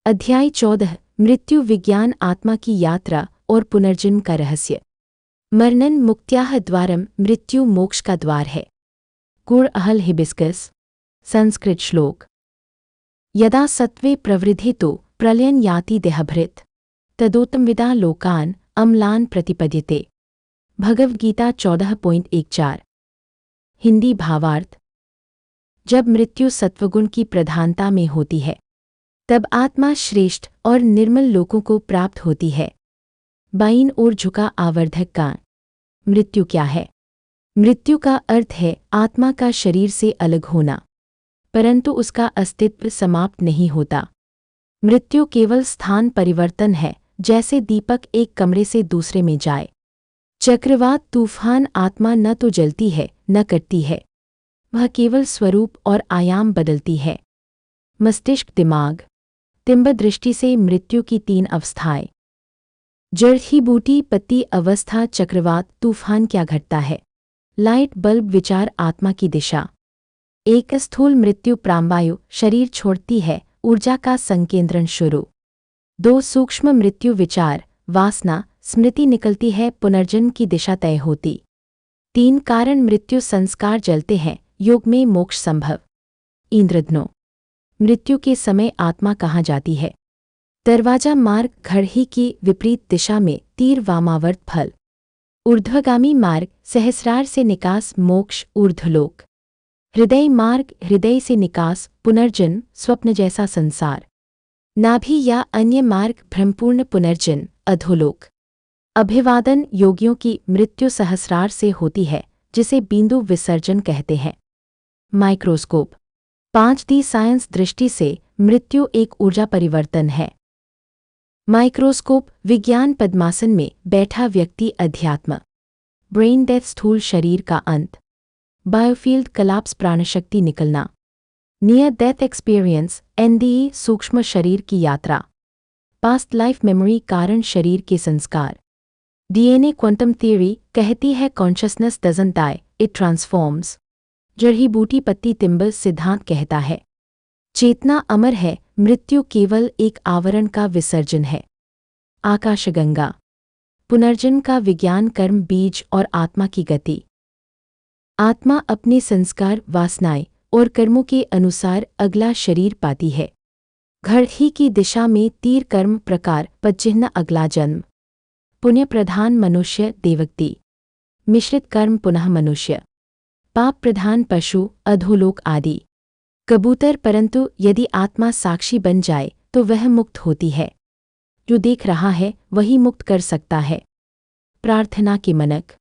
अध्याय 14 मृत्यु विज्ञान आत्मा की यात्रा और पुनर्जन्म का रहस्य। मरणं मुक्त्याः द्वारम मृत्यु मोक्ष का द्वार है। गुण अहल हिबिस्कस। संस्कृत श्लोक। यदा सत्त्वे प्रवृद्धितो प्रलयन याति देहभृत् तदोत्तमविदा लोकान अम्लान प्रतिपद्यते। भगवद्गीता 14.14। हिंदी भावार्थ। जब मृत्यु सत्वगुण की प्रधानता में होती है तब आत्मा श्रेष्ठ और निर्मल लोकों को प्राप्त होती है। बाईं ओर झुका आवर्धक कान। मृत्यु क्या है? मृत्यु का अर्थ है आत्मा का शरीर से अलग होना, परंतु उसका अस्तित्व समाप्त नहीं होता। मृत्यु केवल स्थान परिवर्तन है, जैसे दीपक एक कमरे से दूसरे में जाए। चक्रवात तूफान आत्मा न तो जलती है न कटती है, वह केवल स्वरूप और आयाम बदलती है। मस्तिष्क दिमाग। तिम्ब दृष्टि से मृत्यु की 3 अवस्थाएं। जड़ीबूटी पत्ती अवस्था चक्रवात तूफान क्या घटता है? लाइट बल्ब विचार आत्मा की दिशा। एक स्थूल मृत्यु प्राणवायु शरीर छोड़ती है, ऊर्जा का संकेंद्रण शुरू। 2 सूक्ष्म मृत्यु विचार वासना स्मृति निकलती है, पुनर्जन्म की दिशा तय होती। 3 कारण मृत्यु संस्कार जलते हैं, योग में मोक्ष संभव। इंद्रधनु। मृत्यु के समय आत्मा कहाँ जाती है? दरवाजा मार्ग घड़ी की विपरीत दिशा में तीर वामावर्त फल। ऊर्ध्वगामी मार्ग सहस्रार से निकास मोक्ष ऊर्ध्वलोक। हृदय मार्ग हृदय से निकास पुनर्जन्म स्वप्न जैसा संसार। नाभि या अन्य मार्ग भ्रमपूर्ण पुनर्जन्म अधोलोक। अभिवादन योगियों की मृत्यु सहस्रार से होती है, जिसे बिंदु विसर्जन कहते हैं। माइक्रोस्कोप। 5D साइंस दृष्टि से मृत्यु एक ऊर्जा परिवर्तन है। माइक्रोस्कोप विज्ञान पद्मासन में बैठा व्यक्ति अध्यात्म। ब्रेन डेथ स्थूल शरीर का अंत। बायोफील्ड कलाप्स प्राणशक्ति निकलना। नियर डेथ एक्सपीरियंस NDE सूक्ष्म शरीर की यात्रा। पास्ट लाइफ मेमोरी कारण शरीर के संस्कार। DNA क्वांटम थ्योरी कहती है consciousness doesn't die, it transforms. जड़ीबूटी पत्ती तिम्बल सिद्धांत कहता है चेतना अमर है, मृत्यु केवल एक आवरण का विसर्जन है। आकाशगंगा। पुनर्जन्म का विज्ञान कर्म बीज और आत्मा की गति। आत्मा अपने संस्कार वासनाएं और कर्मों के अनुसार अगला शरीर पाती है। घड़ी की दिशा में तीर कर्म प्रकार पदचिह्न अगला जन्म। पुण्य प्रधान मनुष्य देवक्ति। मिश्रित कर्म पुनः मनुष्य। पाप प्रधान पशु अधोलोक आदि। कबूतर परंतु यदि आत्मा साक्षी बन जाए तो वह मुक्त होती है। जो देख रहा है वही मुक्त कर सकता है। प्रार्थना के मनक।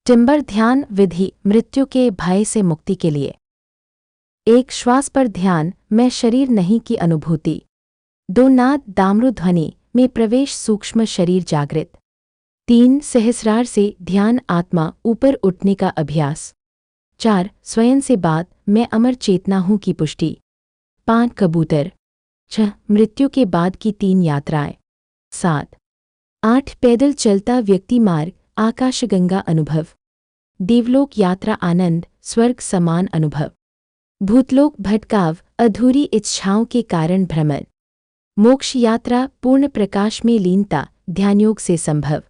टिम्बर ध्यान विधि मृत्यु के भय से मुक्ति के लिए। 1 श्वास पर ध्यान मैं शरीर नहीं की अनुभूति। 2 नाद दामरू ध्वनि में प्रवेश सूक्ष्म शरीर जागृत। 3 सहस्रार से ध्यान आत्मा ऊपर उठने का अभ्यास। 4 स्वयं से बात मैं अमर चेतना हूँ की पुष्टि। 5 कबूतर। 6 मृत्यु के बाद की 3 यात्राएं। 7 8 पैदल चलता व्यक्ति मार्ग आकाशगंगा अनुभव। देवलोक यात्रा आनंद स्वर्ग समान अनुभव। भूतलोक भटकाव अधूरी इच्छाओं के कारण भ्रमण। मोक्ष यात्रा पूर्ण प्रकाश में लीनता ध्यानयोग से संभव।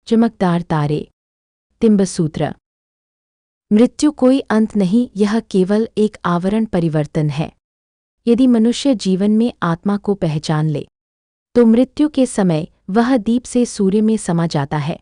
चमकदार तारे। तिम्बसूत्र। मृत्यु कोई अंत नहीं, यह केवल एक आवरण परिवर्तन है। यदि मनुष्य जीवन में आत्मा को पहचान ले तो मृत्यु के समय वह दीप से सूर्य में समा जाता है।